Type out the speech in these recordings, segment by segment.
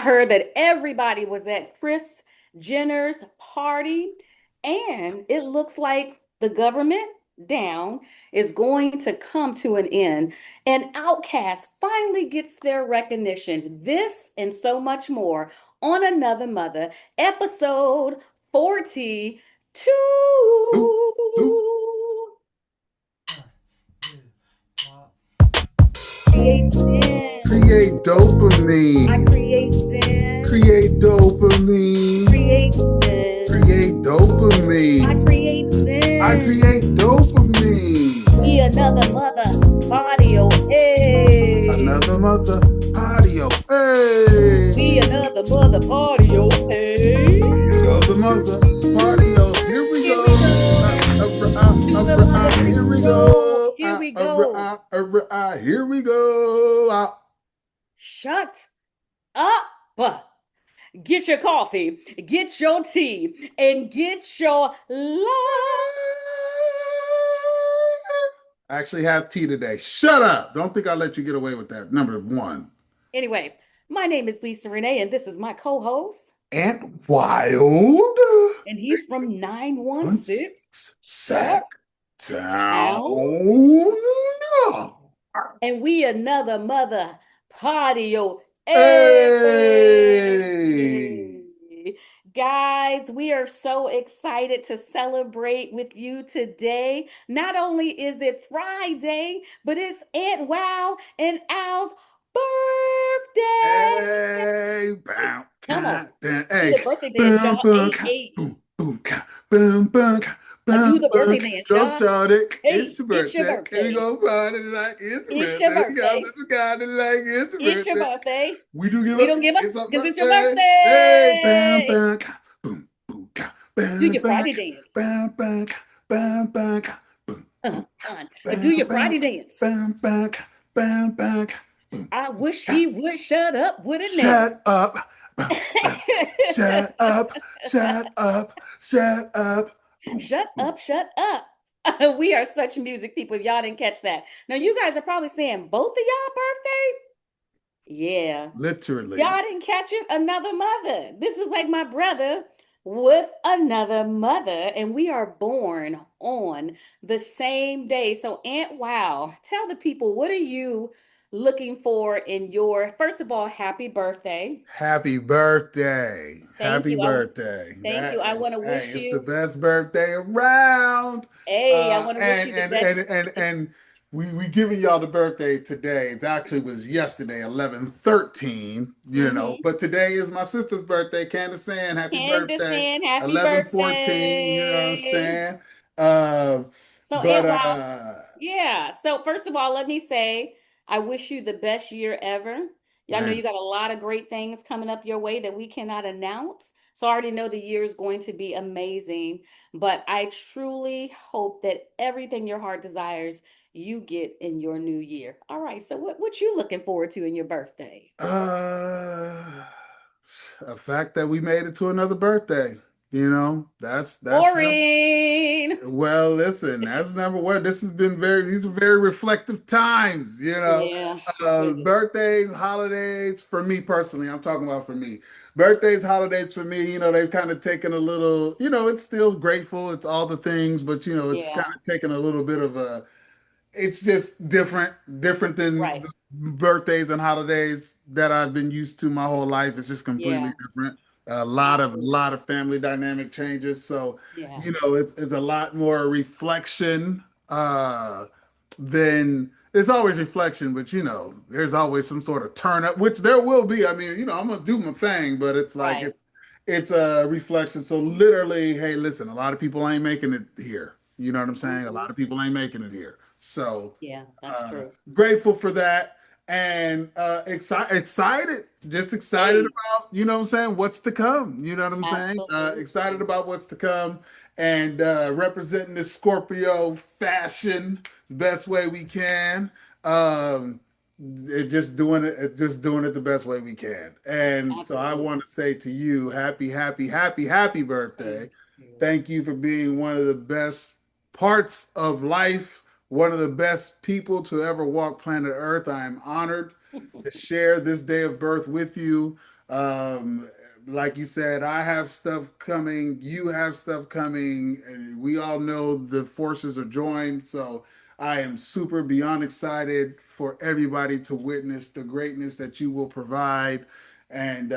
Heard that everybody was at Kris Jenner's party, and it looks like the government down is going to come to an end. And Outkast finally gets their recognition. This and so much more on Another Mother, episode 42. Doop, doop. Create sin. Create I dopamine. create sin. Create dopamine. Create sin. Create I dopamine. create I sin. create dopamine. Be another mother audio. Hey. Another mother audio. Hey. Be another mother audio. Hey. Another mother audio. Here we Here go. we go. To the mother. Here we go. Here we go. Here we go. Shut up. Get your coffee, get your tea, and get your love. I actually have tea today. Shut up. Don't think I'll let you get away with that. Number one. Anyway, my name is Lisa Renee, and this is my co-host. And Wild. And he's from 916 Sack Town. Town. And we another mother patio. Hey. Guys, we are so excited to celebrate with you today. Not only is it Friday, but it's Aunt Wow and Al's birthday. Hey. Bow. Come on. Hey. Do the birthday dance, y'all. Boom, Hey, boom, boom, boom, boom. do the birthday dance, Go y'all. shout it. Hey, It's your it's your birthday. And we birthday. gonna party like it's your It's your birthday. birthday. We got it like it's your It's your birthday. birthday. We do give We up. don't give up It's our because it's your birthday. Hey, bam, birthday. bam, boom, boom, Do bam, your bam, Friday dance. bam, bam, bam, bam, boom, Uh, do bam, your bam, Friday dance. bam, bam, bam, bam. I wish he would shut up, wouldn't it? Shut up. Shut up. Shut up. Shut up. Shut up, shut up. We are such music people. If y'all didn't catch that. Now, you guys are probably saying both of y'all birthday? Yeah. Literally. Y'all didn't catch it? Another mother. This is like my brother with another mother, and we are born on the same day. So, Aunt Wow, tell the people, what are you looking for in your, first of all, happy birthday. Happy birthday. Thank Happy you. birthday. Thank you. I want to Hey, wish it's the you, best birthday around. hey, I want to wish And you the and best. and and and we giving y'all the birthday today. It actually was yesterday, 11/13, Mm-hmm. but today is my sister's birthday, Candace saying happy Candace birthday. saying happy 11/14, you know what I'm birthday. saying? Uh So, but Aunt Wow, yeah. So, first of all, let me say, I wish you the best year ever. Y'all know you man, got a lot of great things coming up your way that we cannot announce. So, I already know the year is going to be amazing. But I truly hope that everything your heart desires, you get in your new year. All right. So, what you looking forward to in your birthday? uh a fact that we made it to another birthday, that's number. Boring. Well, listen, that's number one. These are very reflective times, Yeah, really. birthdays, holidays, for me personally, I'm talking about for me. Birthdays, holidays for me, they've kind of taken a little, it's still grateful, it's all the things, but it's kind Yeah, of taken a little bit of it's just different than right. the birthdays and holidays that I've been used to my whole life. It's just completely Yeah, different. A lot of absolutely. family dynamic changes. So, Yeah. it's a lot more reflection than it's always reflection, but there's always some sort of turn up, which there will be. I mean, I'm gonna do my thing, but it's like Right. it's a reflection. So literally, hey, listen, a lot of people ain't making it here. You know what I'm saying? A lot Hmm. of people ain't making it here. So Yeah, that's true. grateful for that and excited, just excited Hey, about, you know what I'm saying, what's to come. You know what I'm saying? Excited absolutely. about what's to come and representing this Scorpio fashion the best way we can. Um, just doing it the best way we can. And so I Absolutely. want to say to you, happy Thank birthday. you. Thank you for being one of the best parts of life, one of the best people to ever walk planet Earth. I am honored to share this day of birth with you. Um, like you said, I have stuff coming, you have stuff coming, and we all know the forces are joined. So I am super beyond excited for everybody to witness the greatness that you will provide. And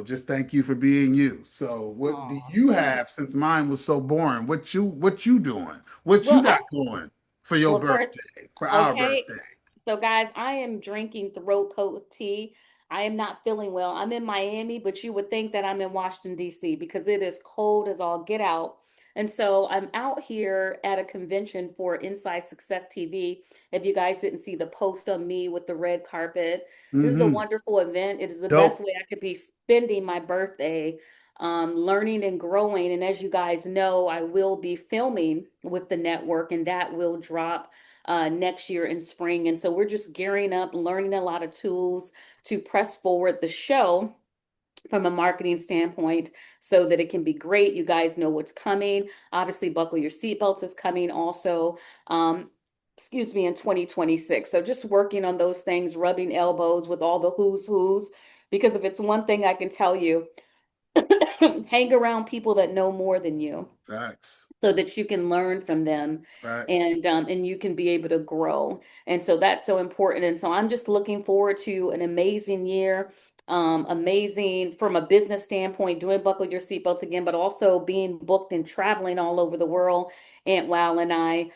just thank you for being you. So what do Oh, you thanks. have since mine was so boring? What you doing? What you Well, got going for your well, first, birthday, for our okay. birthday? So, guys, I am drinking throat coat tea. I am not feeling well. I'm in Miami, but you would think that I'm in Washington, D.C. because it is cold as all get out. And so I'm out here at a convention for Inside Success TV. If you guys didn't see the post on me with the red carpet, this is a Mm-hmm. wonderful event. It is the best Dope. way I could be spending my birthday, learning and growing. And as you guys know, I will be filming with the network, and that will drop next year in spring. And so we're just gearing up, learning a lot of tools to press forward the show from a marketing standpoint so that it can be great. You guys know what's coming. Obviously, buckle your seatbelts is coming also. Excuse me, in 2026. So just working on those things, rubbing elbows with all the who's, because if it's one thing I can tell you, hang around people that know more than you Facts. so that you can learn from them Facts. and you can be able to grow. And so that's so important. And so I'm just looking forward to an amazing year. Amazing from a business standpoint, doing buckle your seatbelts again, but also being booked and traveling all over the world. Aunt Wow and I,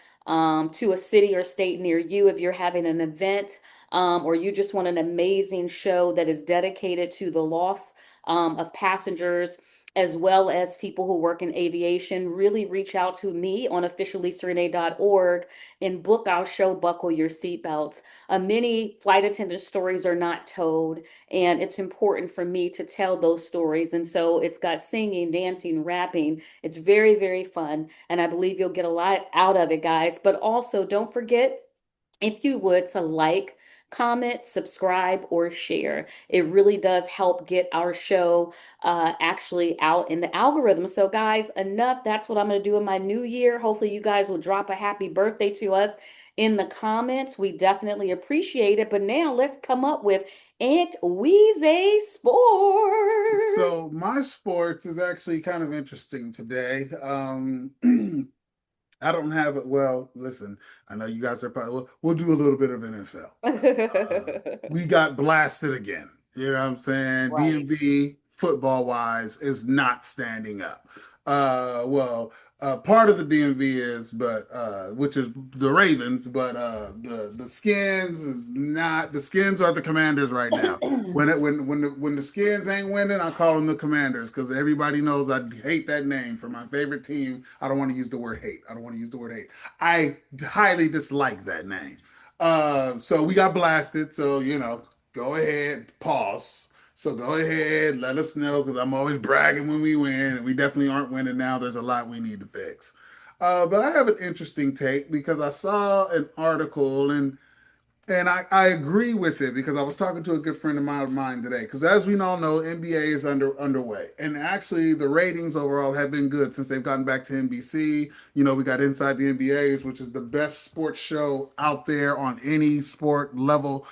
to a city or state near you if you're having an event, or you just want an amazing show that is dedicated to the loss of passengers as well as people who work in aviation, really reach out to me on officiallyserene.org and book our show, Buckle Your Seatbelts. Many flight attendant stories are not told, and it's important for me to tell those stories. And so it's got singing, dancing, rapping. It's very, very fun, and I believe you'll get a lot out of it, guys. But also, don't forget, if you would, to like, comment, subscribe, or share. It really does help get our show actually out in the algorithm. So, guys, enough. That's what I'm going to do in my new year. Hopefully, you guys will drop a happy birthday to us in the comments. We definitely appreciate it. But now let's come up with Aunt WEEZA Sports. So my sports is actually kind of interesting today. I don't have it. Well, listen, I know you guys are probably, we'll do a little bit of NFL. We got blasted again. You know what I'm saying? Right. DMV, football wise, is not standing up. Part of the DMV is, but which is the Ravens, but the Skins is not. The Skins are the Commanders right now. When the Skins ain't winning, I call them the Commanders because everybody knows I hate that name for my favorite team. I don't want to use the word hate. I don't want to use the word hate. I highly dislike that name. So we got blasted. So go ahead, pause. So go ahead, let us know because I'm always bragging when we win, and we definitely aren't winning now. There's a lot we need to fix. But I have an interesting take because I saw an article and I agree with it because I was talking to a good friend of mine today. Because as we all know, NBA is underway, and actually the ratings overall have been good since they've gotten back to NBC. We got Inside the NBAs, which is the best sports show out there on any sport level.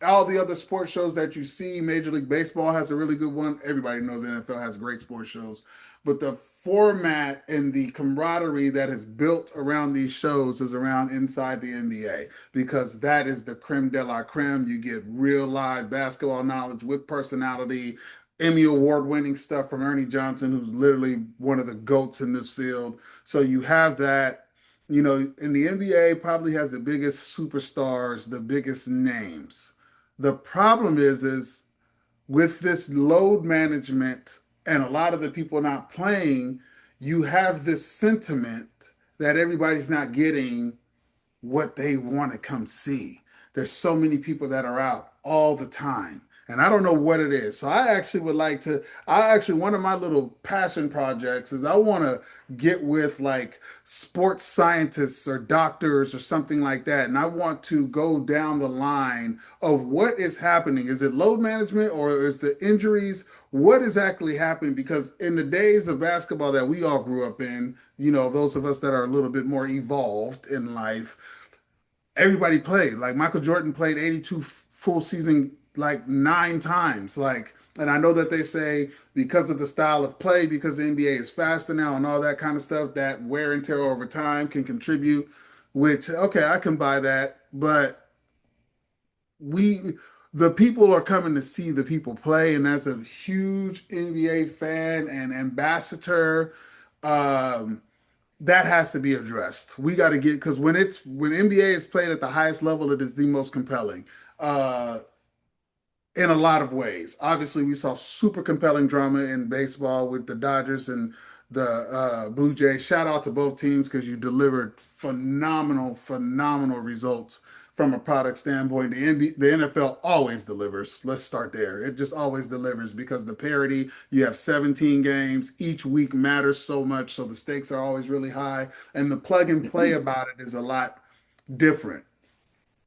All the other sports shows that you see, Major League Baseball has a really good one. Everybody knows the NFL has great sports shows, but the format and the camaraderie that is built around these shows is around Inside the NBA because that is the creme de la creme. You get real live basketball knowledge with personality, Emmy Award winning stuff from Ernie Johnson, who's literally one of the GOATs in this field. So you have that. And the NBA probably has the biggest superstars, the biggest names. The problem is with this load management and a lot of the people not playing, you have this sentiment that everybody's not getting what they want to come see. There's so many people that are out all the time. And I don't know what it is. So one of my little passion projects is I want to get with like sports scientists or doctors or something like that. And I want to go down the line of what is happening. Is it load management or is the injuries? What is actually happening? Because in the days of basketball that we all grew up in, those of us that are a little bit more evolved in life, everybody played. Like Michael Jordan played 82 full season like 9 times. Like And I know that they say because of the style of play, because the NBA is faster now and all that kind of stuff, that wear and tear over time can contribute, which, okay, I can buy that. But we, the people are coming to see the people play. And as a huge NBA fan and ambassador, um, that has to be addressed. We got to get, because when NBA is played at the highest level, it is the most compelling. Uh, in a lot of ways. Obviously, we saw super compelling drama in baseball with the Dodgers and the Blue Jays. Shout out to both teams because you delivered phenomenal, phenomenal results from a product standpoint. The NFL always delivers. Let's start there. It just always delivers because the parity, you have 17 games. Each week matters so much. So the stakes are always really high. And the plug and play about it is a lot different.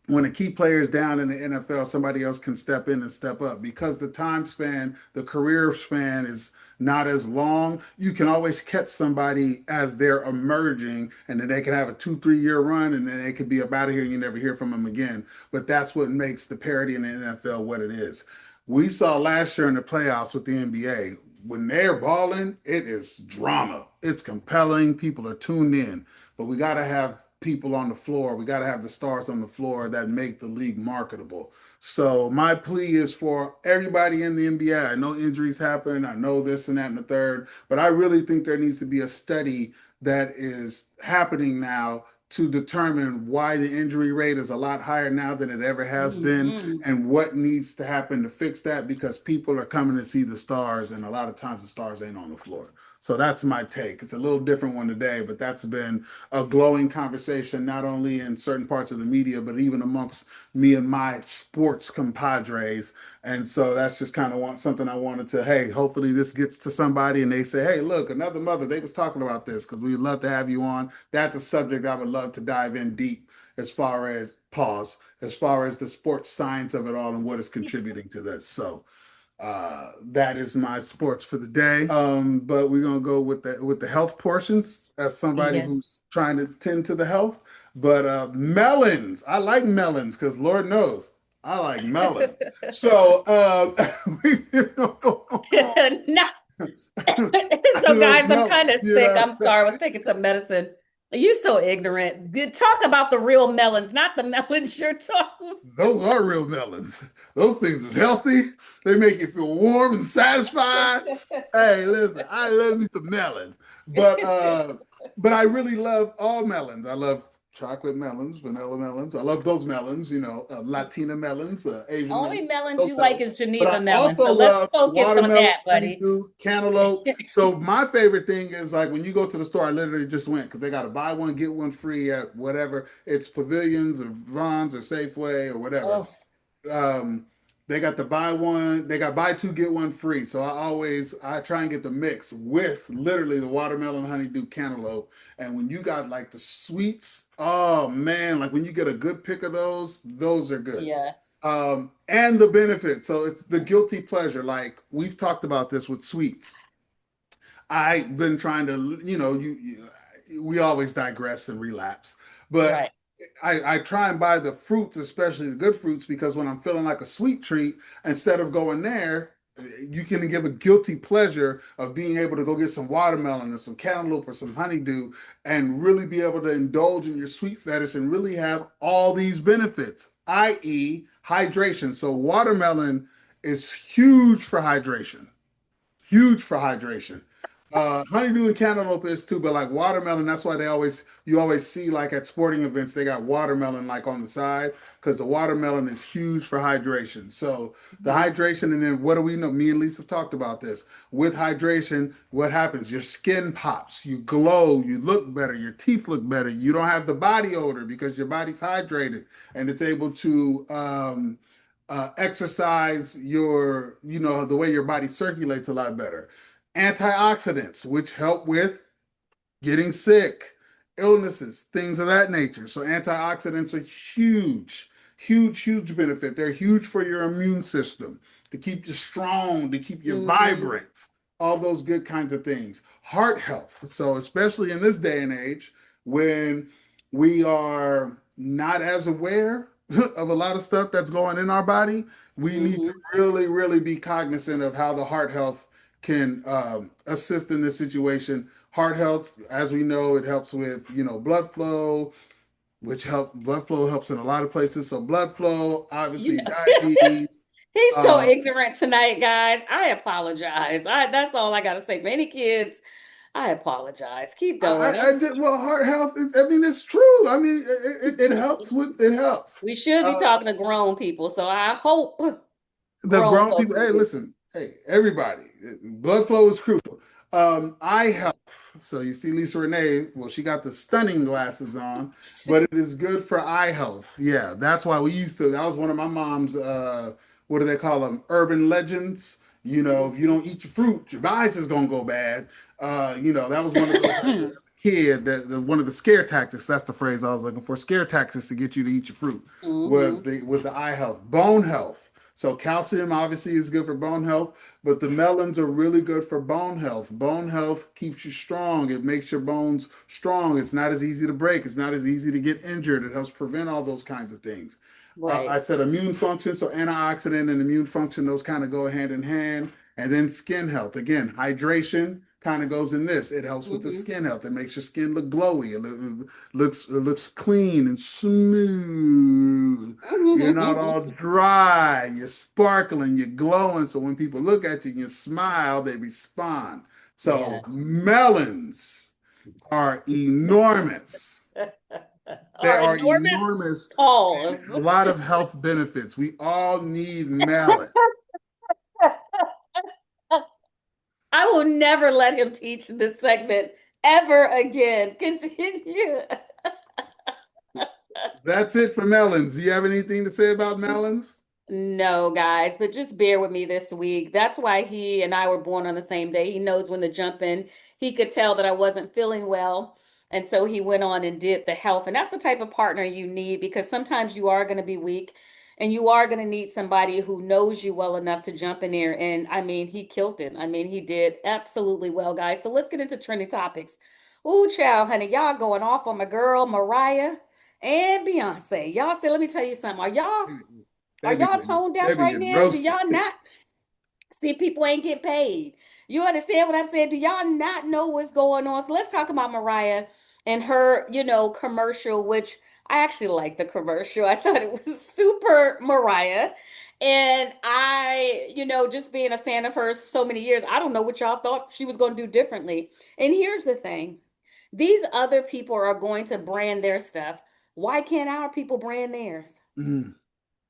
When a key player is down in the NFL, somebody else can step in and step up because the time span, the career span is not as long. You can always catch somebody as they're emerging, and then they can have a 2, 3 year run, and then they could be up out of here and you never hear from them again. But that's what makes the parity in the NFL what it is. We saw last year in the playoffs with the NBA, when they're balling, it is drama. It's compelling. People are tuned in, but we got to have people on the floor. We got to have the stars on the floor that make the league marketable. So my plea is for everybody in the NBA. I know injuries happen. I know this and that and the third, but I really think there needs to be a study that is happening now to determine why the injury rate is a lot higher now than it ever has been Mhm. and what needs to happen to fix that because people are coming to see the stars and a lot of times the stars ain't on the floor. So that's my take. It's a little different one today, but that's been a glowing conversation, not only in certain parts of the media, but even amongst me and my sports compadres. And so that's just kind of something I wanted to, hey, hopefully this gets to somebody and they say, hey, look, another mother, they was talking about this because we'd love to have you on. That's a subject I would love to dive in deep as far as pause, as far as the sports science of it all and what is contributing to this. So that is my sports for the day. But we're gonna go with the health portions as somebody Yes. who's trying to tend to the health. But melons, I like melons because Lord knows I like melons. So No. I So, love guys, I'm melons. kind of You sick. know what I'm I'm saying? sorry. I was taking some medicine. You so ignorant. Talk about the real melons, not the melons you're talking. Those are real melons. Those things is healthy. They make you feel warm and satisfied. Hey, listen, I love me some melon. But but I really love all melons. I love chocolate melons, vanilla melons. I love those melons, Latina melons, Asian melons, Only melons those you like melons. is But Geneva I melon. also So let's love focus on watermelon, that, buddy. honeydew, cantaloupe. So my favorite thing is like when you go to the store, I literally just went because they got to buy one, get one free at whatever. It's Pavilions or Vons or Safeway or whatever. Oh, um, they got the buy one, they got buy two get one free. So I try and get the mix with literally the watermelon honeydew cantaloupe. And when you got like the sweets, oh man, like when you get a good pick of those are good. yes. And the benefit. So it's the guilty pleasure. Like we've talked about this with sweets. I've been trying to, we always digress and relapse, but Right. I try and buy the fruits, especially the good fruits, because when I'm feeling like a sweet treat, instead of going there, you can give a guilty pleasure of being able to go get some watermelon or some cantaloupe or some honeydew and really be able to indulge in your sweet fetish and really have all these benefits, i.e., hydration. So, watermelon is huge for hydration, huge for hydration. Honeydew and cantaloupe is too, but like watermelon, that's why you always see like at sporting events they got watermelon like on the side because the watermelon is huge for hydration. So the Mhm. hydration, and then what do we know? Me and Lisa have talked about this. With hydration, what happens? Your skin pops, you glow, you look better, your teeth look better. You don't have the body odor because your body's hydrated and it's able to exercise the way your body circulates a lot better. Antioxidants, which help with getting sick, illnesses, things of that nature. So antioxidants are huge, huge, huge benefit. They're huge for your immune system to keep you strong, to keep you Mhm. vibrant, all those good kinds of things. Heart health. So especially in this day and age when we are not as aware of a lot of stuff that's going in our body, we need to Hmm. really, really be cognizant of how the heart health can assist in this situation. Heart health, as we know, it helps with, blood flow, blood flow helps in a lot of places. So blood flow, You obviously know, diabetes. he's so Uh, ignorant tonight, guys. I apologize. That's all I gotta say. For any kids, I apologize. Keep going. I did well. Heart health is. I mean, it's true. I mean, it helps with. It helps. We should be Uh, talking to grown people, so I hope the grown grown folks people. Hey, listen. listen. Hey, everybody. Blood flow is crucial. Eye health. So you see Lisa Renee. Well, she got the stunning glasses on, but it is good for eye health. Yeah, that's why we used to. That was one of my mom's. What do they call them? Urban legends. If you don't eat your fruit, your eyes is gonna go bad. That was one of those as a kid. One of the scare tactics. That's the phrase I was looking for. Scare tactics to get you to eat your fruit was Hmm. the eye health, bone health. So calcium obviously is good for bone health, but the melons are really good for bone health. Bone health keeps you strong. It makes your bones strong. It's not as easy to break. It's not as easy to get injured. It helps prevent all those kinds of things. I Right. said immune function, so antioxidant and immune function, those kind of go hand in hand. And then skin health. Again, hydration kind of goes in this. It helps with the Hmm. skin health. It makes your skin look glowy. It looks clean and smooth. You're not all dry. You're sparkling. You're glowing. So when people look at you and you smile, they respond. Yeah. So melons are enormous. They Our are enormous enormous pause. and a lot of health benefits. We all need melon. I will never let him teach this segment ever again. Continue. That's it for melons. Do you have anything to say about melons? No, guys, but just bear with me this week. That's why he and I were born on the same day. He knows when to jump in. He could tell that I wasn't feeling well. And so he went on and did the health. And that's the type of partner you need because sometimes you are going to be weak and you are going to need somebody who knows you well enough to jump in there. And I mean, he killed it. I mean, he did absolutely well, guys. So let's get into trending topics. Ooh, child, honey, y'all going off on my girl, Mariah and Beyonce. Y'all say, let me tell you something. Are They be y'all getting tone they deaf be right getting now? Do roasted. y'all not see people ain't get paid? You understand what I'm saying? Do y'all not know what's going on? So let's talk about Mariah and her, commercial, which I actually like the commercial. I thought it was super Mariah. And I, just being a fan of hers so many years, I don't know what y'all thought she was going to do differently. And here's the thing. These other people are going to brand their stuff. Why can't our people brand theirs? Mm,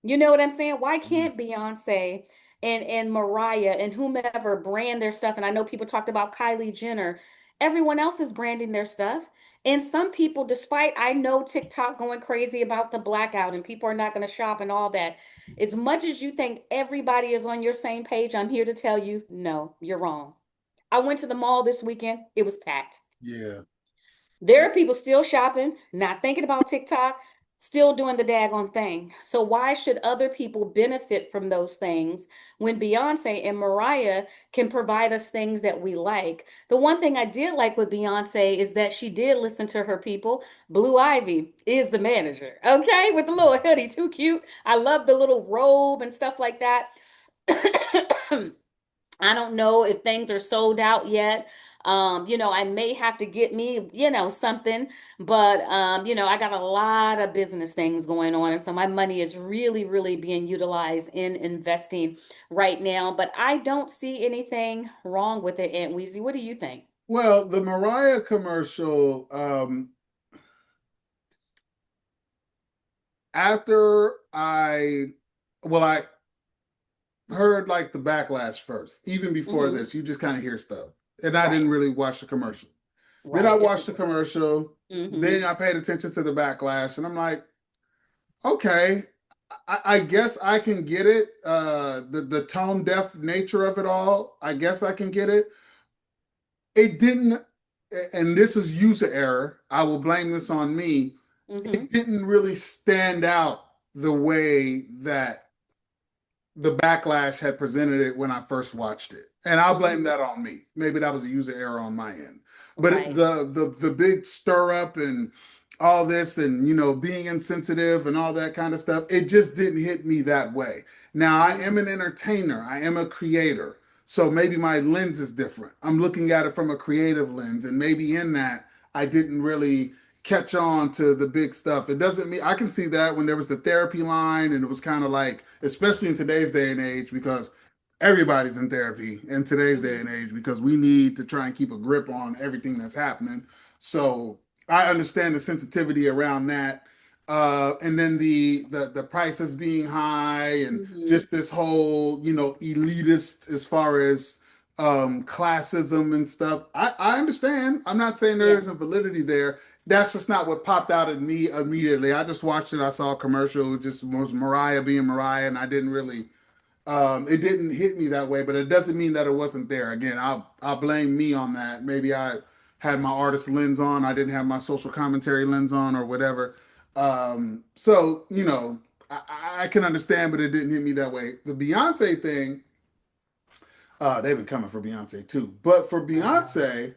You know what I'm saying? Why mm. can't Beyonce and Mariah and whomever brand their stuff? And I know people talked about Kylie Jenner. Everyone else is branding their stuff. And some people, despite I know TikTok going crazy about the blackout and people are not going to shop and all that, as much as you think everybody is on your same page, I'm here to tell you, no, you're wrong. I went to the mall this weekend. It was packed. Yeah. There are people still shopping, not thinking about TikTok, still doing the daggone thing. So why should other people benefit from those things when Beyonce and Mariah can provide us things that we like? The one thing I did like with Beyonce is that she did listen to her people. Blue Ivy is the manager, okay, with the little hoodie, too cute. I love the little robe and stuff like that. I don't know if things are sold out yet. I may have to get me, something, but I got a lot of business things going on, and so my money is really, really being utilized in investing right now. But I don't see anything wrong with it, Aunt Weezy. What do you think? Well, the Mariah commercial, after I heard like the backlash first, even before Hmm. this, you just kind of hear stuff. And I didn't Right, really watch the commercial. Then I right. watched the commercial. Mm-hmm. Then I paid attention to the backlash, and I'm like, okay, I guess I can get it. The tone deaf nature of it all, I guess I can get it. It didn't, and this is user error. I will blame this on me. Mm-hmm. It didn't really stand out the way that the backlash had presented it when I first watched it. And I'll blame Mm-hmm. that on me. Maybe that was a user error on my end. But Right. the big stir up and all this and being insensitive and all that kind of stuff, it just didn't hit me that way. Now I am Mhm. an entertainer, I am a creator, so maybe my lens is different. I'm looking at it from a creative lens, and maybe in that I didn't really catch on to the big stuff. It doesn't mean I can see that when there was the therapy line, and it was kind of like, especially in today's day and age, because everybody's in therapy in today's day and Mhm. age, because we need to try and keep a grip on everything that's happening. So I understand the sensitivity around that. And then the prices being high, and Mhm. just this whole elitist as far as classism and stuff. I understand. I'm not saying there Yeah. isn't validity there. That's just not what popped out at me immediately. I just watched it. I saw a commercial. It just was Mariah being Mariah, and I didn't really it didn't hit me that way, but it doesn't mean that it wasn't there. Again, I'll blame me on that. Maybe I had my artist lens on, I didn't have my social commentary lens on, or whatever. So I can understand, but it didn't hit me that way. The Beyonce thing, they've been coming for Beyonce too, but for Uh, Beyonce,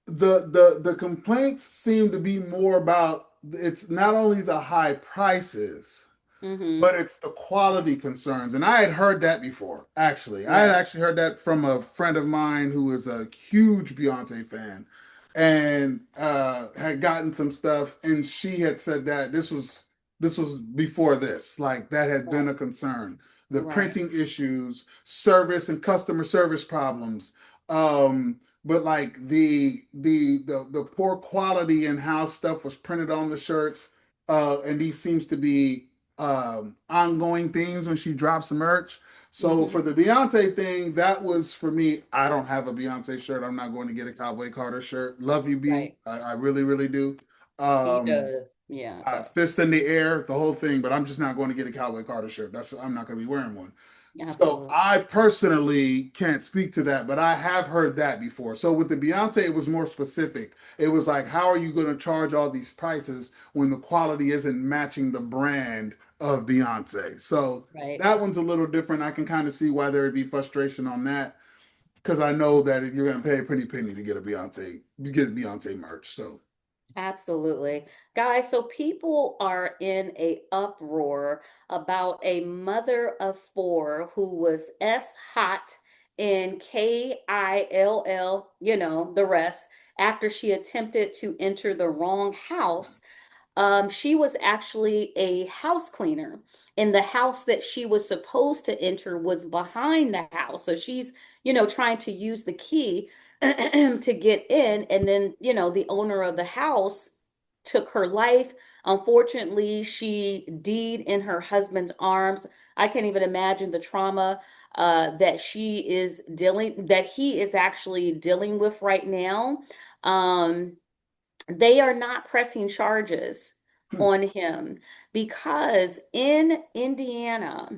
the complaints seem to be more about, it's not only the high prices, but mhm. it's the quality concerns. And I had heard that before, actually. I had Right. actually heard that from a friend of mine who is a huge Beyonce fan, and had gotten some stuff. And she had said that this was before this, like that had been Right. a concern. The Right. printing issues, service and customer service problems. But like the poor quality in how stuff was printed on the shirts, and these seems to be ongoing things when she drops merch. So for Mhm. the Beyonce thing, that was for me. I don't have a Beyonce shirt. I'm not going to get a Cowboy Carter shirt. Love you, B. Right. I really, really do. He Um, does. Yeah, Fist in the air, the whole thing. But I'm just not going to get a Cowboy Carter shirt. I'm not going to be wearing one. So absolutely. I personally can't speak to that, but I have heard that before. So with the Beyonce, it was more specific. It was like, how are you going to charge all these prices when the quality isn't matching the brand of Beyonce? So Right. that one's a little different. I can kind of see why there would be frustration on that, because I know that you're going to pay a pretty penny to get a Beyonce, you get Beyonce merch. So Absolutely. Guys, so people are in a uproar about a mother of four who was S hot in KILL, the rest, after she attempted to enter the wrong house. She was actually a house cleaner, and the house that she was supposed to enter was behind the house. So she's, trying to use the key to get in, and then, the owner of the house took her life. Unfortunately, she died in her husband's arms. I can't even imagine the trauma that he is actually dealing with right now. Um, they are not pressing charges hmm, on him because in Indiana,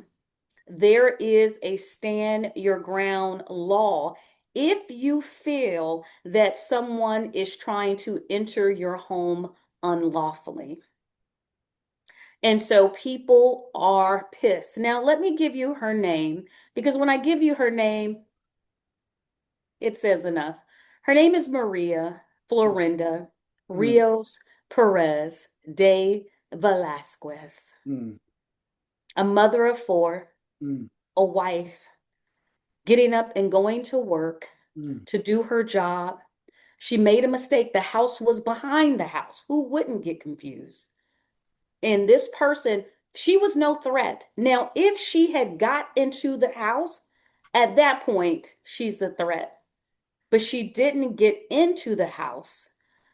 there is a stand your ground law. If you feel that someone is trying to enter your home unlawfully. And so people are pissed. Now, let me give you her name because when I give you her name, it says enough. Her name is Maria Florinda hmm, Rios Perez de Velasquez, hmm, a mother of four, hmm, a wife, getting up and going to work hmm. to do her job. She made a mistake. The house was behind the house. Who wouldn't get confused? And this person, she was no threat. Now, if she had got into the house, at that point, she's the threat. But she didn't get into the house,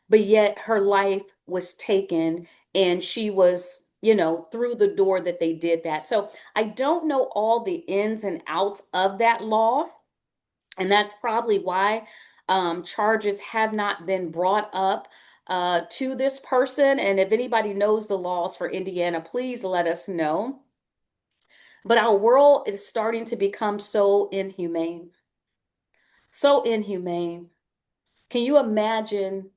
but yet her life was taken and she was, through the door that they did that. So I don't know all the ins and outs of that law, and that's probably why charges have not been brought up to this person. And if anybody knows the laws for Indiana, please let us know. But our world is starting to become so inhumane, so inhumane. Can you imagine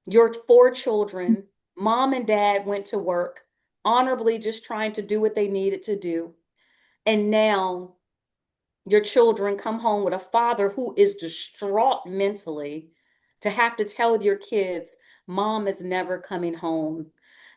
your four children, mom and dad went to work, honorably just trying to do what they needed to do. And now your children come home with a father who is distraught mentally, to have to tell your kids, mom is never coming home.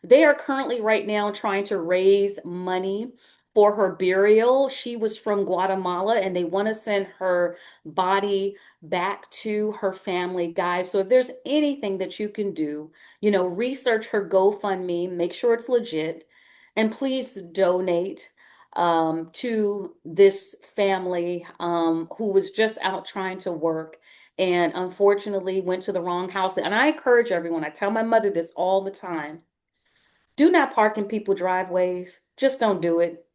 They are currently right now trying to raise money for her burial. She was from Guatemala and they want to send her body back to her family, guys. So if there's anything that you can do, research her GoFundMe, make sure it's legit, and please donate to this family who was just out trying to work and unfortunately went to the wrong house. And I encourage everyone, I tell my mother this all the time, do not park in people's driveways. Just don't do it.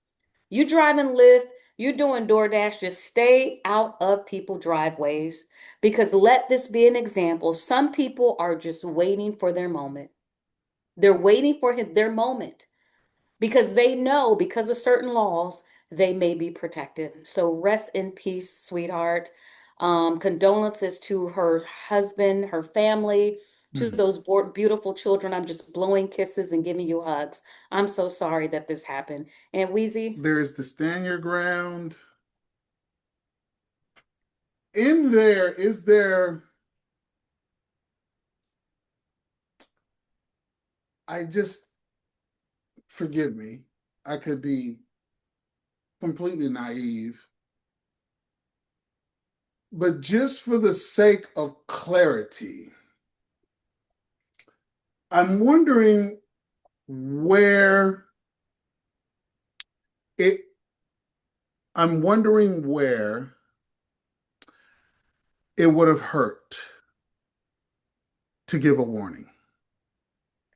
You driving Lyft, you doing DoorDash, just stay out of people's driveways because let this be an example. Some people are just waiting for their moment. They're waiting for their moment because they know because of certain laws they may be protected. So rest in peace, sweetheart. Condolences to her husband, her family, to Hmm. those beautiful children. I'm just blowing kisses and giving you hugs. I'm so sorry that this happened. And Wheezy, There's the stand your ground. In there, is there, I just, forgive me, I could be completely naive, but just for the sake of clarity, I'm wondering where it, I'm wondering where it would have hurt to give a warning.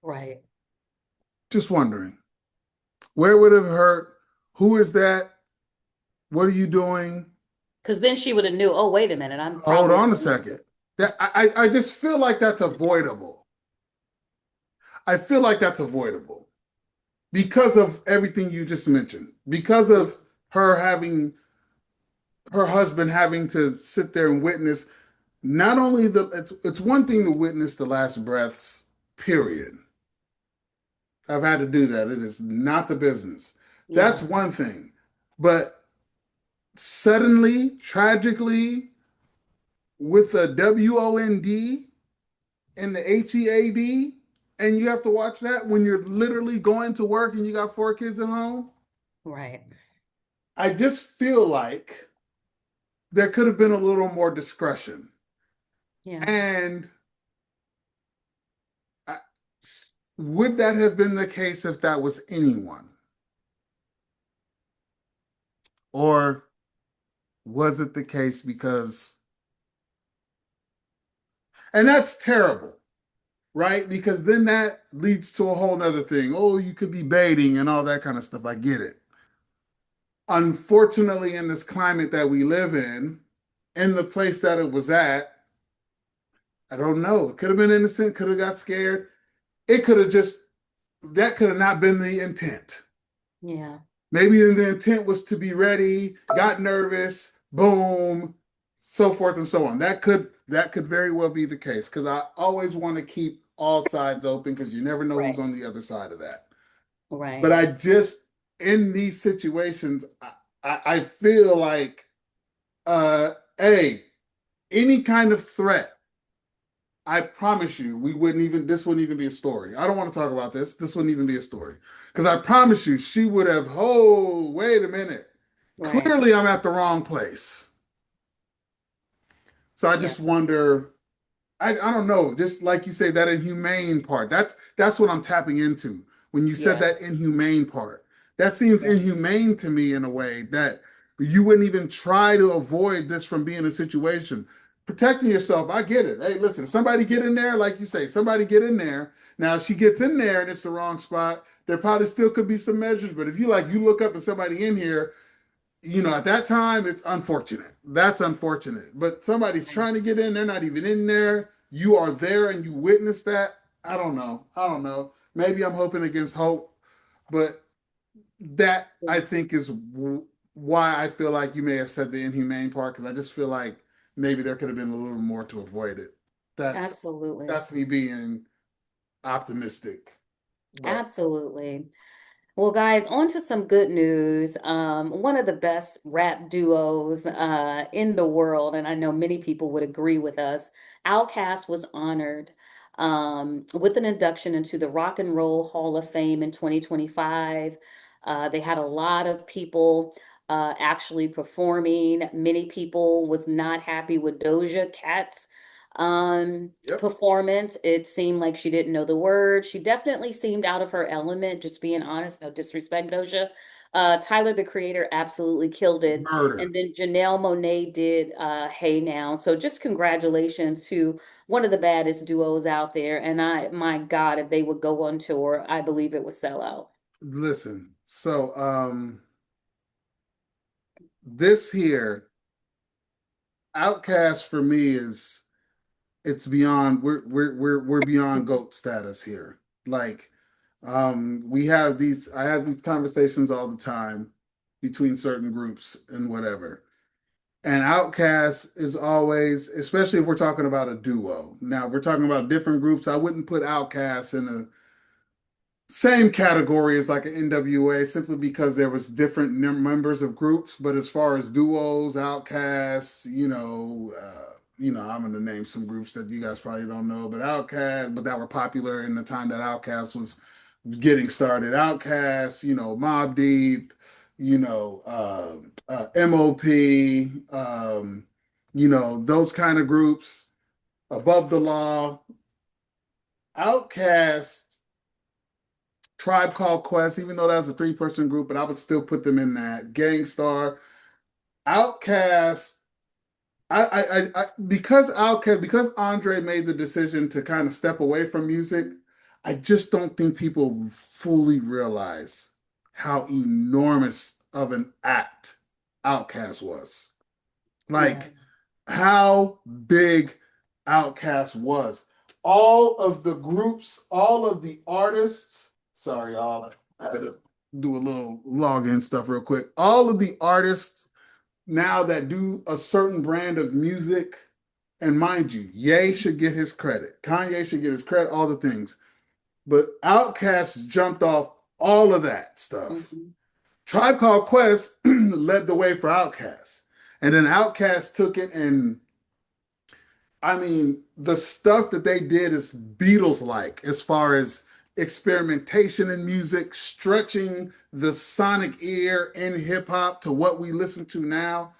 right. Just wondering where would have hurt? Who is that? What are you doing? Because then she would have knew, oh, wait a minute, I'm Hold probably on a doing second. That I just feel like that's avoidable. I feel like that's avoidable because of everything you just mentioned. Because this. of her having her husband having to sit there and witness not only it's one thing to witness the last breaths, period. I've had to do that. It is not the business. That's Yeah, one thing. But suddenly, tragically, with the WOND and the HEAD, and you have to watch that when you're literally going to work and you got four kids at home. right. I just feel like there could have been a little more discretion. Yeah. And I, would that have been the case if that was anyone? Or was it the case because, and that's terrible, right? Because then that leads to a whole nother thing. Oh, you could be baiting and all that kind of stuff. I get it. Unfortunately, in this climate that we live in the place that it was at, I don't know. It could have been innocent, could have got scared. It could have just, that could have not been the intent. Yeah. Maybe the intent was to be ready, got nervous, boom, so forth and so on. That could very well be the case because I always want to keep all sides open because you never know who's Right. on the other side of that. But Right. I just in these situations, I feel like hey, any kind of threat, I promise you, we wouldn't even, this wouldn't even be a story. I don't want to talk about this. This wouldn't even be a story. Because I promise you, she would have, oh, wait a minute. Right. Clearly, I'm at the wrong place. So I Yeah. just wonder, I don't know, just like you say, that inhumane part. That's what I'm tapping into. When you said Yeah. that inhumane part, that seems Yeah. inhumane to me in a way that you wouldn't even try to avoid this from being a situation. Protecting yourself, I get it. Hey, listen, somebody get in there, like you say, somebody get in there. Now, if she gets in there and it's the wrong spot, there probably still could be some measures. But if you look up and somebody in here at that time, it's unfortunate. That's unfortunate. But somebody's trying to get in, they're not even in there. You are there and you witness that. I don't know. I don't know. Maybe I'm hoping against hope, but that I think is why I feel like you may have said the inhumane part because I just feel like maybe there could have been a little more to avoid it. That's Absolutely. that's me being optimistic, but Absolutely. Well, guys, on to some good news. One of the best rap duos in the world, and I know many people would agree with us, Outkast was honored with an induction into the Rock and Roll Hall of Fame in 2025. They had a lot of people actually performing. Many people was not happy with Doja Cat's Yep. performance. It seemed like she didn't know the words. She definitely seemed out of her element, just being honest. No disrespect, Doja. Tyler, the creator, absolutely killed it. Murder. And then Janelle Monáe did Hey Now. So just congratulations to one of the baddest duos out there. And my God, if they would go on tour, I believe it would sell out. Listen, so this here, Outcast for me is it's beyond we're beyond GOAT status here. Like we have these I have these conversations all the time between certain groups and whatever. And Outcast is always, especially if we're talking about a duo. Now, if we're talking about different groups, I wouldn't put Outcast in a same category as like an NWA simply because there was different members of groups. But as far as duos, outcasts, I'm gonna name some groups that you guys probably don't know, but Outcast, but that were popular in the time that Outcast was getting started. Outcast, Mobb Deep, MOP, those kind of groups. Above the Law, Outcast, Tribe Called Quest, even though that was a three-person group, but I would still put them in that. Gangstar, Outkast. Because Andre made the decision to kind of step away from music, I just don't think people fully realize how enormous of an act Outkast was. Yeah. Like how big Outkast was. All of the groups, all of the artists, sorry, y'all, I had to do a little login stuff real quick. All of the artists now that do a certain brand of music, and mind you, Ye should get his credit. Kanye should get his credit, all the things. But Outkast jumped off all of that stuff. Mhm. Tribe Called Quest led the way for Outkast. And then Outkast took it and the stuff that they did is Beatles like as far as experimentation in music, stretching the sonic ear in hip hop to what we listen to now.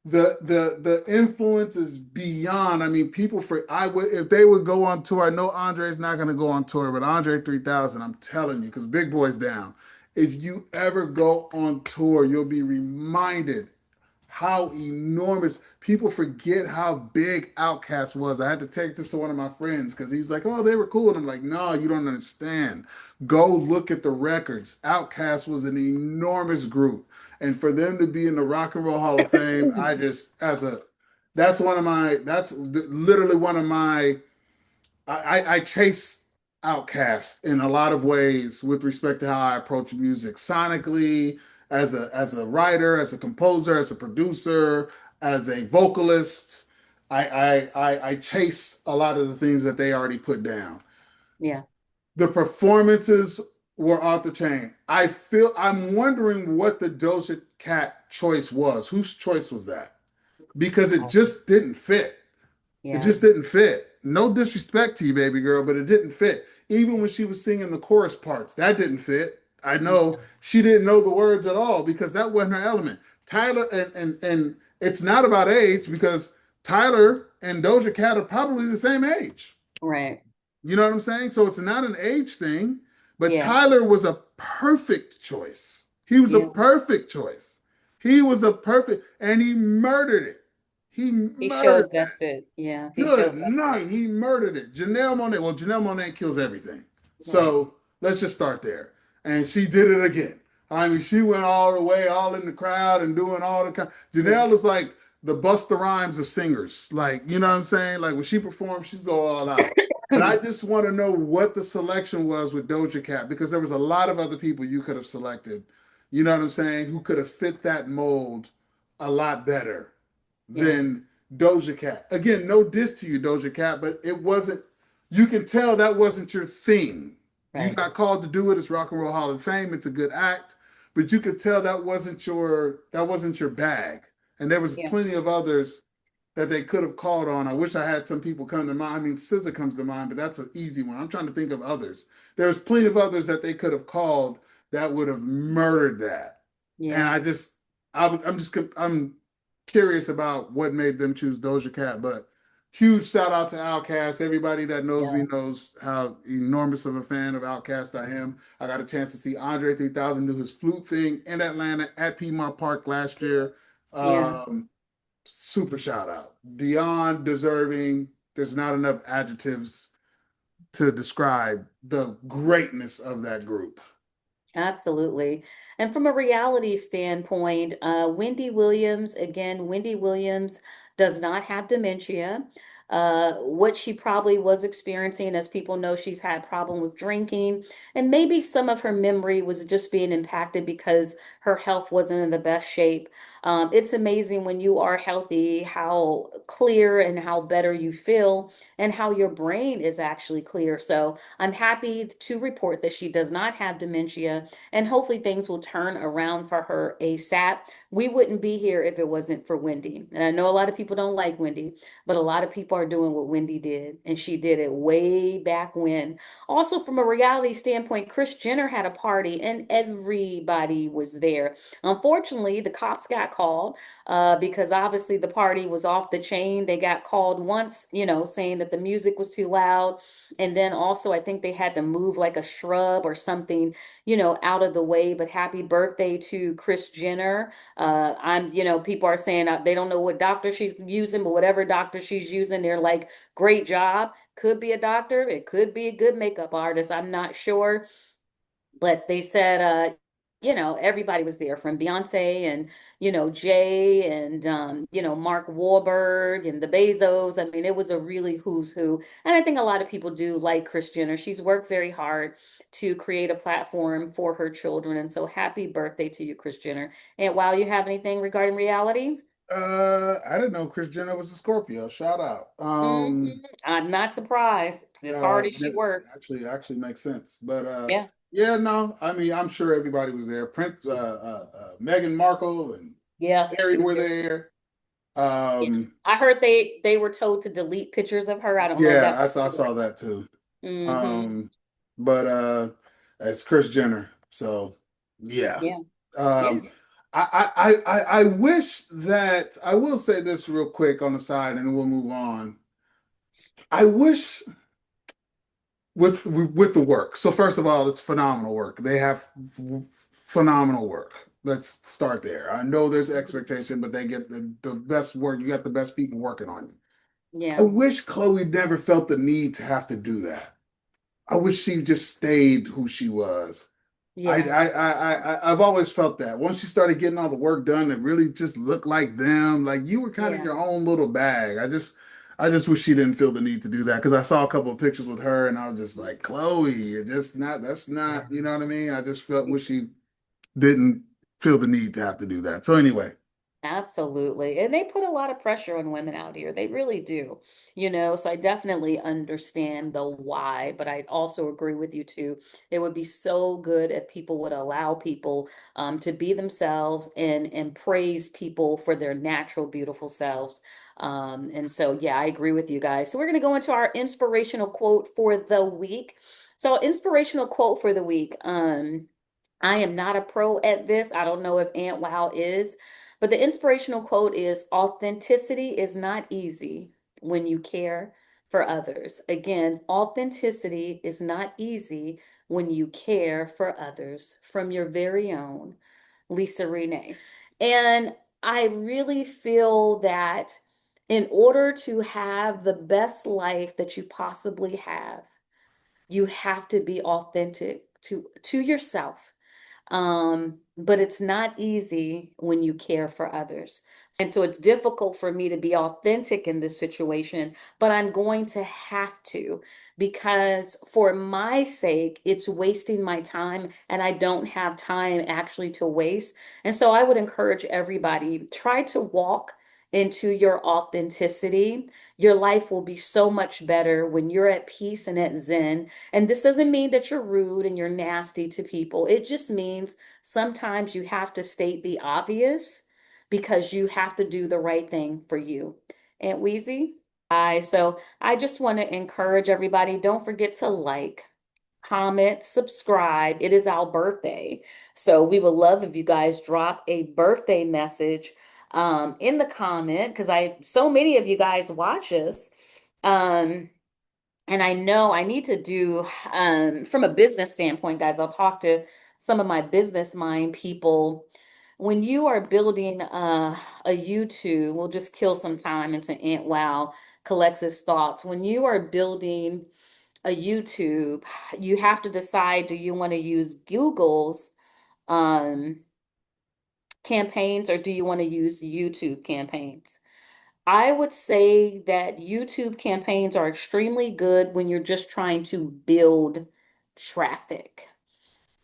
The influence is beyond. I mean, people for I would if they would go on tour. I know Andre's not going to go on tour, but Andre 3000, I'm telling you, because Big Boy's down. If you ever go on tour, you'll be reminded how enormous people forget how big Outkast was. I had to take this to one of my friends because he was like, "Oh, they were cool," and I'm like, "No, you don't understand. Go look at the records. Outkast was an enormous group, and for them to be in the Rock and Roll Hall of Fame, I just that's literally one of my I chase Outcast in a lot of ways with respect to how I approach music sonically, as a writer, as a composer, as a producer, as a vocalist. I chase a lot of the things that they already put down. Yeah. The performances were off the chain. I'm wondering what the Doja Cat choice was. Whose choice was that? Because it just didn't fit. It Yeah. just didn't fit. No disrespect to you, baby girl, but it didn't fit. Even when she was singing the chorus parts, that didn't fit. I know she didn't know the words at all because that wasn't her element. Tyler and it's not about age because Tyler and Doja Cat are probably the same age. Right. You know what I'm saying? So it's not an age thing, but Yeah. Tyler was a perfect choice. He was a Yeah. perfect choice. He was a perfect, and he murdered it. He He murdered showed that. vested. Yeah. He Good showed vested. night. He murdered it. Janelle Monáe. Well, Janelle Monáe kills everything. Right. So let's just start there. And she did it again. I mean, she went all the way, all in the crowd and doing all the kind. Yeah. Janelle is like the Busta Rhymes of singers. Like, you know what I'm saying? Like when she performs, she's go all out. But I just want to know what the selection was with Doja Cat because there was a lot of other people you could have selected. You know what I'm saying? Who could have fit that mold a lot better Yeah. than Doja Cat. Again, no diss to you, Doja Cat, but it wasn't, you can tell that wasn't your thing. You Right. got called to do it. It's Rock and Roll Hall of Fame. It's a good act, but you could tell that wasn't your bag. And there was Yeah. plenty of others that they could have called on. I wish I had some people come to mind. I mean, SZA comes to mind, but that's an easy one. I'm trying to think of others. There's plenty of others that they could have called that would have murdered that. And Yeah. I'm curious about what made them choose Doja Cat, but huge shout out to Outkast. Everybody that knows Yeah. me knows how enormous of a fan of Outkast I am. I got a chance to see Andre 3000 do his flute thing in Atlanta at Piedmont Park last year. Yeah. Super shout out. Beyond deserving. There's not enough adjectives to describe the greatness of that group. Absolutely. And from a reality standpoint, Wendy Williams, again, Wendy Williams does not have dementia. What she probably was experiencing, as people know, she's had problem with drinking, and maybe some of her memory was just being impacted because her health wasn't in the best shape. It's amazing when you are healthy, how clear and how better you feel, and how your brain is actually clear. So I'm happy to report that she does not have dementia, and hopefully things will turn around for her ASAP. We wouldn't be here if it wasn't for Wendy. And I know a lot of people don't like Wendy, but a lot of people are doing what Wendy did, and she did it way back when. Also, from a reality standpoint, Kris Jenner had a party and everybody was there. Unfortunately, the cops got called because obviously the party was off the chain. They got called once, saying that the music was too loud. And then also, I think they had to move like a shrub or something, out of the way. But happy birthday to Kris Jenner. People are saying they don't know what doctor she's using, but whatever doctor she's using, they're like, great job. Could be a doctor, it could be a good makeup artist. I'm not sure, but they said, everybody was there from Beyonce and, Jay and, Mark Wahlberg and the Bezos. I mean, it was a really who's who. And I think a lot of people do like Kris Jenner. She's worked very hard to create a platform for her children. And so happy birthday to you, Kris Jenner. And wow, you have anything regarding reality? I didn't know Kris Jenner was a Scorpio. Shout out. I'm not surprised. As hard as she That works. actually makes sense. But Yeah. yeah, no, I mean, I'm sure everybody was there. Prince, Meghan Markle, and Yeah. Harry She was were there. there. Yeah. Um, I heard they were told to delete pictures of her. I don't know if yeah, that was I true or saw not. that too. Mm-hmm. Um, but it's Kris Jenner, so yeah. Yeah. Yeah. Um, I wish that I will say this real quick on the side, and then we'll move on. I wish with the work. So first of all, it's phenomenal work. They have phenomenal work. Let's start there. I know there's expectation, but they get the best work. You got the best people working on you. I Yeah. wish Chloe never felt the need to have to do that. I wish she just stayed who she was. Yeah. I've always felt that once you started getting all the work done, it really just looked like them. Like you were kind of Yeah. your own little bag. I just wish she didn't feel the need to do that because I saw a couple of pictures with her and I was just like, Chloe, you're just not. That's not. You know what I mean? I just felt wish she didn't feel the need to have to do that. So anyway, Absolutely. And they put a lot of pressure on women out here. They really do. So I definitely understand the why, but I also agree with you too. It would be so good if people would allow people to be themselves and praise people for their natural, beautiful selves. And so, yeah, I agree with you guys. So we're going to go into our inspirational quote for the week. So, inspirational quote for the week. I am not a pro at this. I don't know if Aunt Wow is, but the inspirational quote is authenticity is not easy when you care for others. Again, authenticity is not easy when you care for others, from your very own Lisa Renee. And I really feel that in order to have the best life that you possibly have, you have to be authentic to yourself, but it's not easy when you care for others. And so it's difficult for me to be authentic in this situation, but I'm going to have to because for my sake, it's wasting my time and I don't have time actually to waste. And so I would encourage everybody, try to walk into your authenticity, your life will be so much better when you're at peace and at zen. And this doesn't mean that you're rude and you're nasty to people. It just means sometimes you have to state the obvious because you have to do the right thing for you. Aunt Weezy? So I just want to encourage everybody, don't forget to like, comment, subscribe. It is our birthday. So we would love if you guys drop a birthday message in the comment because I so many of you guys watch us. Um, and I know I need to do from a business standpoint, guys, I'll talk to some of my business mind people. When you are building a YouTube, we'll just kill some time into Aunt Wow collects his thoughts. When you are building a YouTube, you have to decide, do you want to use Google's um, campaigns or do you want to use YouTube campaigns? I would say that YouTube campaigns are extremely good when you're just trying to build traffic.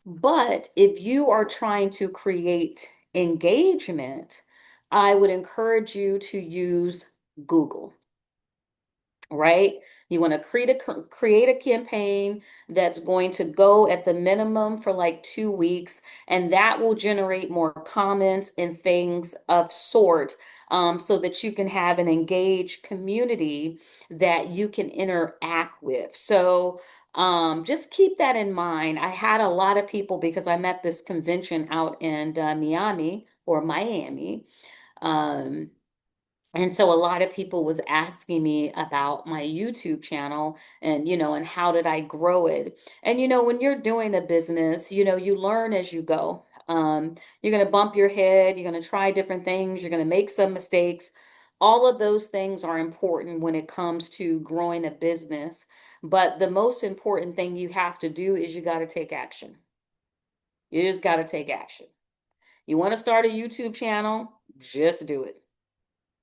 But if you are trying to create engagement, I would encourage you to use Google, right? You want to create a campaign that's going to go at the minimum for like 2 weeks, and that will generate more comments and things of sort, so that you can have an engaged community that you can interact with. So just keep that in mind. I had a lot of people because I'm at this convention out in Miami or Miami. Um, and so a lot of people was asking me about my YouTube channel and, and how did I grow it? And, when you're doing a business, you learn as you go. You're going to bump your head, you're going to try different things, you're going to make some mistakes. All of those things are important when it comes to growing a business. But the most important thing you have to do is you got to take action. You just got to take action. You want to start a YouTube channel, just do it,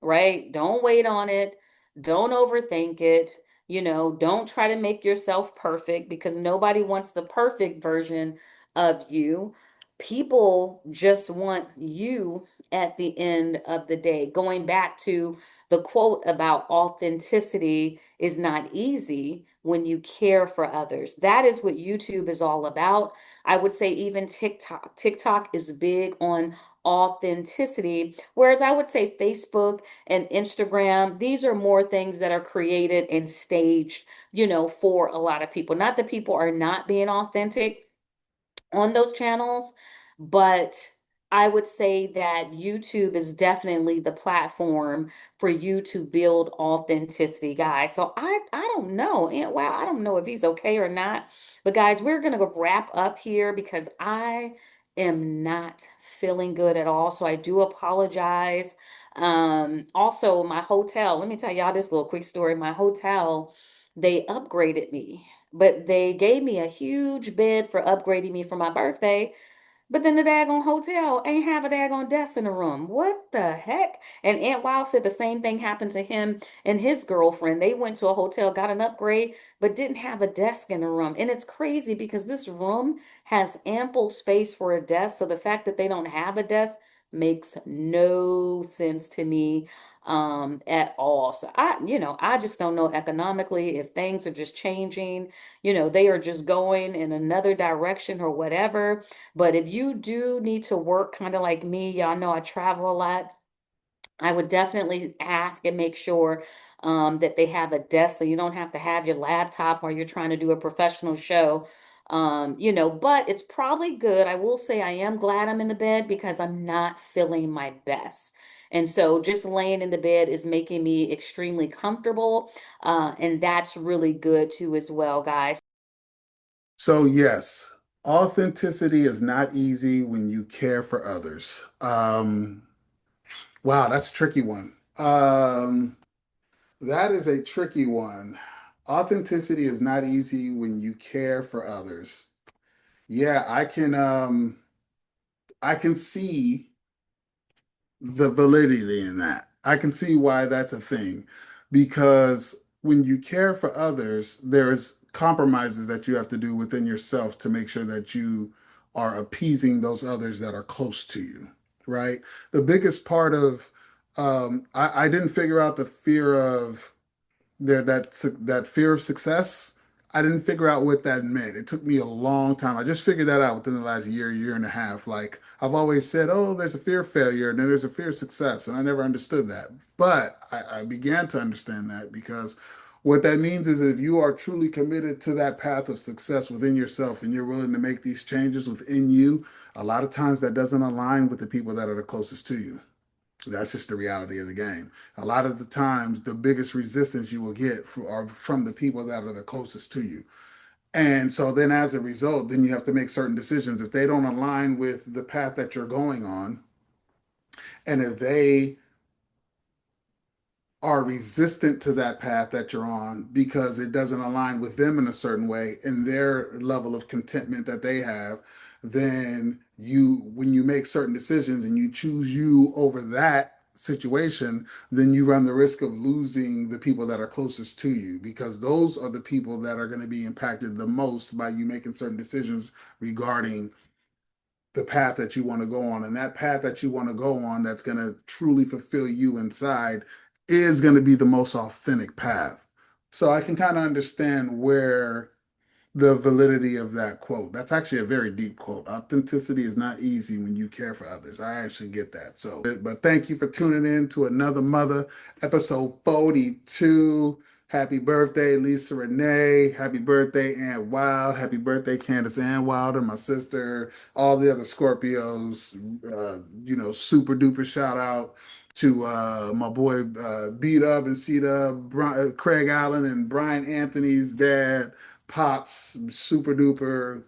right? Don't wait on it. Don't overthink it. Don't try to make yourself perfect because nobody wants the perfect version of you. People just want you at the end of the day. Going back to the quote about authenticity is not easy when you care for others. That is what YouTube is all about. I would say even TikTok. TikTok is big on authenticity, whereas I would say Facebook and Instagram, these are more things that are created and staged, for a lot of people. Not that people are not being authentic on those channels, but I would say that YouTube is definitely the platform for you to build authenticity, guys. So I don't know, and wow, I don't know if he's okay or not. But guys, we're gonna go wrap up here because I am not feeling good at all. So I do apologize. Also my hotel, let me tell y'all this little quick story. My hotel, they upgraded me, but they gave me a huge bed for upgrading me for my birthday. But then the daggone hotel ain't have a daggone desk in the room. What the heck? And Aunt Wild said the same thing happened to him and his girlfriend. They went to a hotel, got an upgrade, but didn't have a desk in the room. And it's crazy because this room has ample space for a desk. So the fact that they don't have a desk makes no sense to me at all. So I just don't know economically if things are just changing, they are just going in another direction or whatever. But if you do need to work kind of like me, y'all know I travel a lot. I would definitely ask and make sure that they have a desk so you don't have to have your laptop while you're trying to do a professional show. But it's probably good. I will say I am glad I'm in the bed because I'm not feeling my best. And so just laying in the bed is making me extremely comfortable. And that's really good too, as well, guys. So, yes, authenticity is not easy when you care for others. Wow, that's a tricky one. That is a tricky one. Authenticity is not easy when you care for others. Yeah, I can see the validity in that. I can see why that's a thing because when you care for others, there's compromises that you have to do within yourself to make sure that you are appeasing those others that are close to you, right? The biggest part of I didn't figure out the fear of that fear of success. I didn't figure out what that meant. It took me a long time. I just figured that out within the last year and a half. Like I've always said, oh, there's a fear of failure and then there's a fear of success, and I never understood that. But I began to understand that because what that means is if you are truly committed to that path of success within yourself and you're willing to make these changes within you, a lot of times that doesn't align with the people that are the closest to you. That's just the reality of the game. A lot of the times, the biggest resistance you will get are from the people that are the closest to you. And so then as a result, then you have to make certain decisions. If they don't align with the path that you're going on, and if they are resistant to that path that you're on because it doesn't align with them in a certain way and their level of contentment that they have, then when you make certain decisions and you choose you over that situation, then you run the risk of losing the people that are closest to you because those are the people that are going to be impacted the most by you making certain decisions regarding the path that you want to go on. And that path that you want to go on that's going to truly fulfill you inside is going to be the most authentic path. So I can kind of understand where the validity of that quote. That's actually a very deep quote. Authenticity is not easy when you care for others. I actually get that. So, but thank you for tuning in to Another Mother, episode 42. Happy birthday, Lisa Renee. Happy birthday, Aunt Wild. Happy birthday, Candace Ann Wilder, my sister, all the other Scorpios. Super duper shout out to my boy Beat Up and C Dub, Craig Allen, and Brian Anthony's dad. Pops, super duper,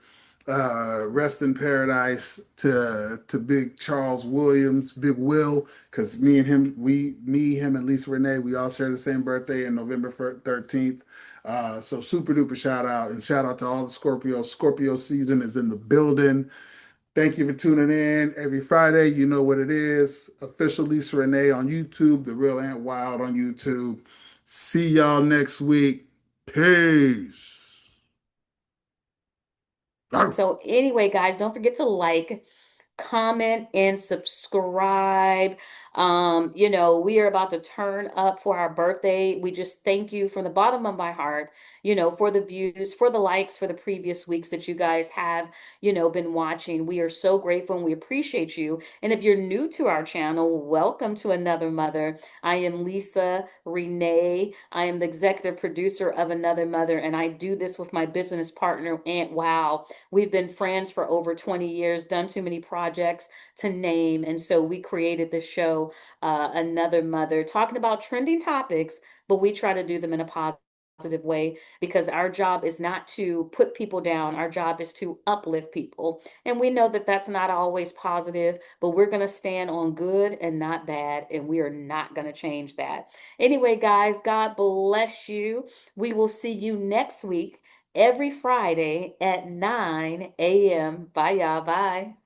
rest in paradise to Big Charles Williams, Big Will, because him and Lisa Renee, we all share the same birthday in November 13th. So super duper shout out and shout out to all the Scorpios. Scorpio season is in the building. Thank you for tuning in every Friday. You know what it is. Official Lisa Renee on YouTube, The Real Ant Wild on YouTube. See y'all next week. Peace. Arr. So anyway, guys, don't forget to like, comment, and subscribe. We are about to turn up for our birthday. We just thank you from the bottom of my heart, for the views, for the likes, for the previous weeks that you guys have, been watching. We are so grateful and we appreciate you. And if you're new to our channel, welcome to Another Mother. I am Lisa Renee. I am the executive producer of Another Mother, and I do this with my business partner, Aunt Wow. We've been friends for over 20 years, done too many projects to name. And so we created the show, Another Mother, talking about trending topics, but we try to do them in a positive way because our job is not to put people down. Our job is to uplift people. And we know that that's not always positive, but we're going to stand on good and not bad. And we are not going to change that. Anyway, guys, God bless you. We will see you next week every Friday at 9 a.m. Bye, y'all. Bye.